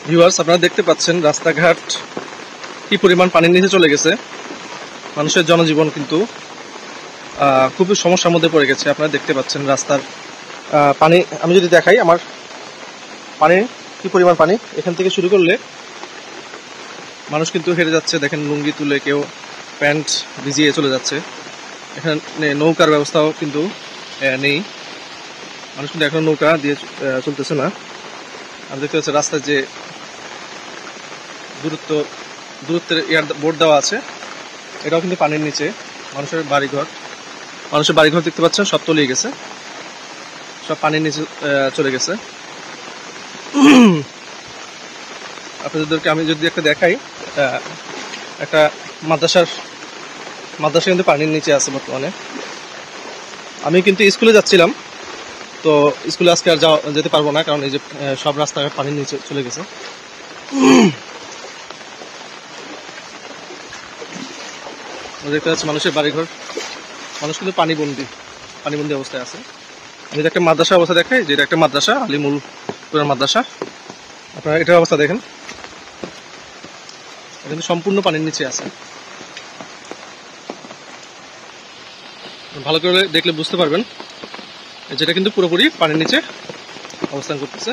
Viewers, আপনারা দেখতে পাচ্ছেন রাস্তাঘাট কি পরিমাণ পানির নিচে চলে গেছে। মানুষের জনজীবন কিন্তু খুবই সমস্যার মধ্যে পড়ে গেছে। আপনারা দেখতে পাচ্ছেন রাস্তার পানি। আমি যদি দেখাই আমার পানি কি পরিমাণ পানি, এখান থেকে শুরু করলে মানুষ কিন্তু হেরে যাচ্ছে। দেখেন লুঙ্গি তুলে কেউ প্যান্ট ভিজিয়ে চলে যাচ্ছে। এখানে নৌকার ব্যবস্থাও কিন্তু নেই, মানুষ কিন্তু এখন নৌকা দিয়ে চলতেছে না। আর দেখতে পাচ্ছি রাস্তায় যে দূরত্বের বোর্ড দেওয়া আছে, এটাও কিন্তু পানির নিচে। মানুষের বাড়িঘর দেখতে পাচ্ছেন সব তলিয়ে গেছে, সব পানির নিচে চলে গেছে। আপনাদেরকে আমি যদি একটা দেখাই, একটা মাদ্রাসা কিন্তু পানির নিচে আছে বর্তমানে। আমি কিন্তু স্কুলে যাচ্ছিলাম, তো স্কুলে আজকে আর যেতে পারবো না, কারণ এই যে সব রাস্তাঘাট পানির নিচে চলে গেছে। দেখতে পাচ্ছি মানুষের বাড়িঘর, মানুষ কিন্তু পানিবন্দি অবস্থায় আছে। আমি একটা মাদ্রাসা অবস্থা দেখাই, যেটা একটা মাদ্রাসা, আলিমুল কোরআন মাদ্রাসা। আপনারা এটার অবস্থা দেখেন, কিন্তু সম্পূর্ণ পানির নিচে আছে। ভালো করে দেখলে বুঝতে পারবেন, যেটা কিন্তু পুরোপুরি পানির নিচে অবস্থান করতেছে।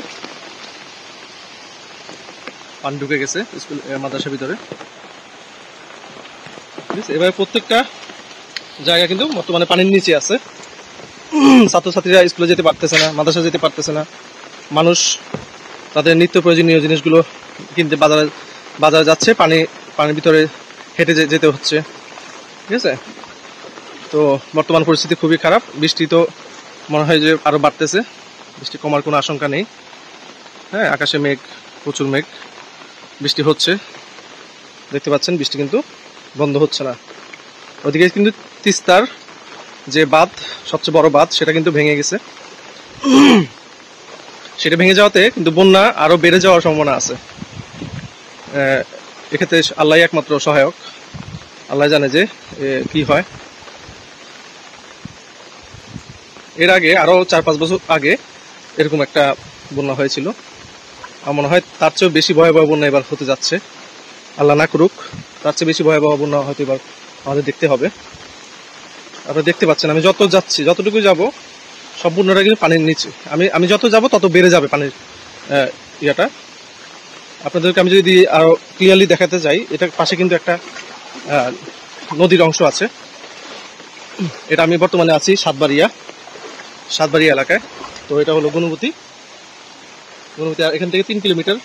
পানি ঢুকে গেছে স্কুল মাদ্রাসার ভিতরে। এভাবে প্রত্যেকটা জায়গা কিন্তু বর্তমানে পানির নিচে আছে। ছাত্রছাত্রীরা স্কুলে যেতে পারতেছে না, মাদ্রাসা যেতে পারতেছে না। মানুষ তাদের নিত্য প্রয়োজনীয় জিনিসগুলো কিনতে বাজারে যাচ্ছে, পানির ভিতরে হেঁটে যেতে হচ্ছে। ঠিক আছে, তো বর্তমান পরিস্থিতি খুবই খারাপ। বৃষ্টি তো মনে হয় যে আরো বাড়তেছে, বৃষ্টি কমার কোনো আশঙ্কা নেই। হ্যাঁ, আকাশে মেঘ, প্রচুর মেঘ, বৃষ্টি হচ্ছে। দেখতে পাচ্ছেন বৃষ্টি কিন্তু বন্ধ হচ্ছে না। ওদিকে কিন্তু তিস্তার যে বাঁধ, সবচেয়ে বড় বাঁধ, সেটা কিন্তু ভেঙে গেছে। সেটা ভেঙে যাওয়াতে কিন্তু বন্যা আরো বেড়ে যাওয়ার সম্ভাবনা আছে। এক্ষেত্রে আল্লাহ একমাত্র সহায়ক, আল্লাহ জানে যে কি হয়। এর আগে আরো 4-5 বছর আগে এরকম একটা বন্যা হয়েছিল। আমার মনে হয় তার চেয়েও বেশি ভয়াবহ বন্যা এবার হতে যাচ্ছে। আল্লাহ না করুক, তার চেয়ে বেশি ভয়াবহ বন্যা হয়তো এবার আমাদের দেখতে হবে। আপনারা দেখতে পাচ্ছেন আমি যত যাচ্ছি, যতটুকু যাব, সম্পূর্ণটা কিন্তু পানির নিচে। আমি যত যাব তত বেড়ে যাবে পানির ইয়াটা। আপনাদেরকে আমি যদি আরো ক্লিয়ারলি দেখাতে চাই, এটার পাশে কিন্তু একটা নদীর অংশ আছে। এটা আমি বর্তমানে আছি সাতবাড়িয়া এলাকায়। তো এটা হলো গুণবতী। এখান থেকে 3 কিলোমিটার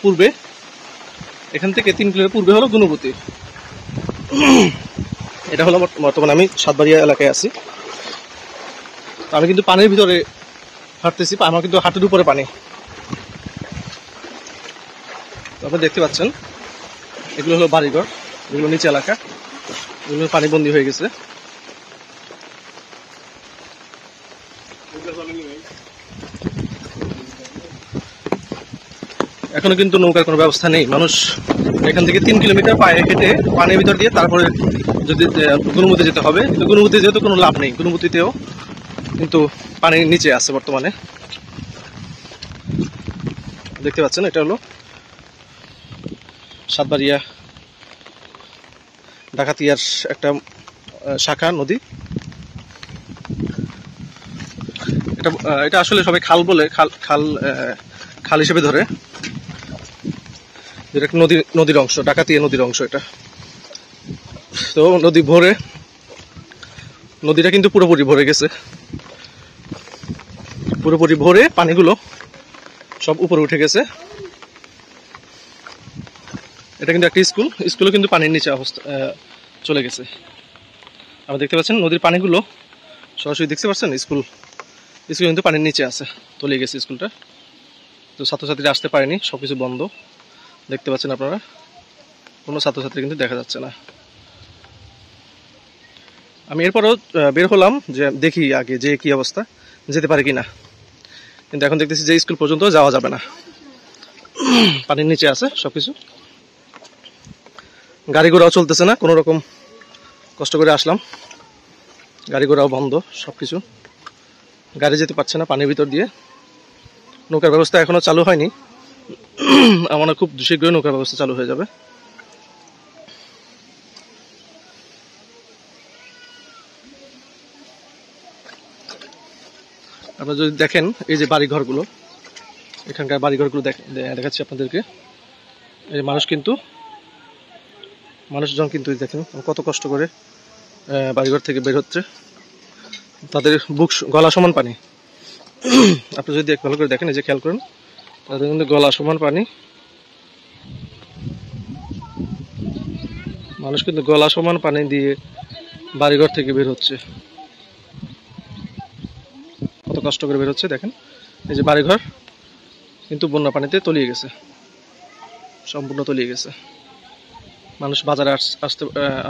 পূর্বে এখান থেকে 3 কিলোমিটার পূর্বে হলো গুণবতী। এটা হলো বর্তমানে আমি সাতবাড়িয়া এলাকায় আছি। তো আমি কিন্তু পানির ভিতরে হাঁটতেছি, আমার কিন্তু হাঁটুর উপরে পানি। আপনারা দেখতে পাচ্ছেন এগুলো হলো বাড়িঘর, এগুলো নিচে এলাকা, এগুলো পানিবন্দী হয়ে গেছে। এখনো কিন্তু নৌকার কোনো ব্যবস্থা নেই। মানুষ এখান থেকে 3 কিলোমিটার পায়ে হেঁটে পানির ভিতর দিয়ে তারপরে যদি গুণবতী যেতে হবে, কিন্তু গুণবতী যেহেতু কোনো লাভ নেই, গুণবতীতেও কিন্তু পানির নিচে আছে বর্তমানে। দেখতে পাচ্ছেন এটা হলো সাতবাড়িয়া ডাকাতিয়ার একটা শাখা নদী। এটা আসলে সবাই খাল বলে, খাল হিসেবে ধরে। যেটা নদীর অংশ, ডাকাতিয়া নদীর অংশ এটা। তো নদীটা কিন্তু পুরোপুরি ভরে গেছে। পুরোপুরি ভরে পানিগুলো সব উপরে উঠে গেছে। এটা কিন্তু একটা স্কুলও কিন্তু পানির নিচে অবস্থা চলে গেছে। আপনি দেখতে পাচ্ছেন নদীর পানিগুলো সরাসরি দেখতে পাচ্ছেন। স্কুল কিন্তু পানির নিচে আছে, তলিয়ে গেছে স্কুলটা। তো ছাত্রছাত্রীরা আসতে পারেনি, সবকিছু বন্ধ। দেখতে পাচ্ছেন আপনারা, কোনো ছাত্রছাত্রী কিন্তু দেখা যাচ্ছে না। আমি এরপরও বের হলাম যে দেখি আগে যে কি অবস্থা, যেতে পারে কিনা। কিন্তু এখন দেখতেছি যে স্কুল পর্যন্ত যাওয়া যাবে না, পানির নিচে আছে সবকিছু। গাড়ি ঘোড়াও চলতেছে না, কোনো রকম কষ্ট করে আসলাম, গাড়ি ঘোড়াও বন্ধ, সবকিছু। গাড়ি যেতে পারছে না পানির ভিতর দিয়ে। নৌকার ব্যবস্থা এখনো চালু হয়নি। আমার খুব শীঘ্রই নৌকা ব্যবস্থা চালু হয়ে যাবে। আপনারা যদি দেখেন এই যে বাড়িঘরগুলো, এখানকার বাড়িঘরগুলো দেখাচ্ছি আপনাদেরকে। এই যে মানুষজন কিন্তু দেখেন কত কষ্ট করে বাড়িঘর থেকে বের হচ্ছে, তাদের গলা সমান পানি। আপনি যদি ভালো করে দেখেন, এই যে খেয়াল করেন, তাদের কিন্তু গলা সমান পানি। মানুষ কিন্তু গলা সমান পানি দিয়ে বাড়িঘর থেকে বের হচ্ছে, কত কষ্ট করে বের হচ্ছে দেখেন। এই যে বাড়িঘর কিন্তু বন্যা পানিতে তলিয়ে গেছে, সম্পূর্ণ তলিয়ে গেছে। মানুষ বাজারে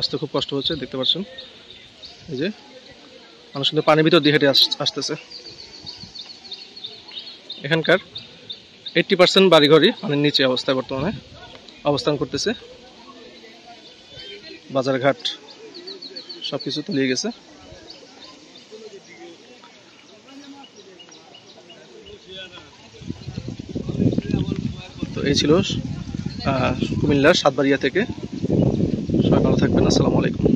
আসতে খুব কষ্ট হচ্ছে, দেখতে পাচ্ছেন। এই যে মানুষ কিন্তু পানির ভিতর দিয়ে হেঁটে আসতেছে। এখানকার 80% বাড়িঘরই পানির নিচে অবস্থায় বর্তমানে অবস্থান করতেছে। বাজারঘাট সবকিছু তলিয়ে গেছে। তো এই ছিল কুমিল্লার সাতবাড়িয়া থেকে। সবাই ভালো থাকবেন। আসসালামু আলাইকুম।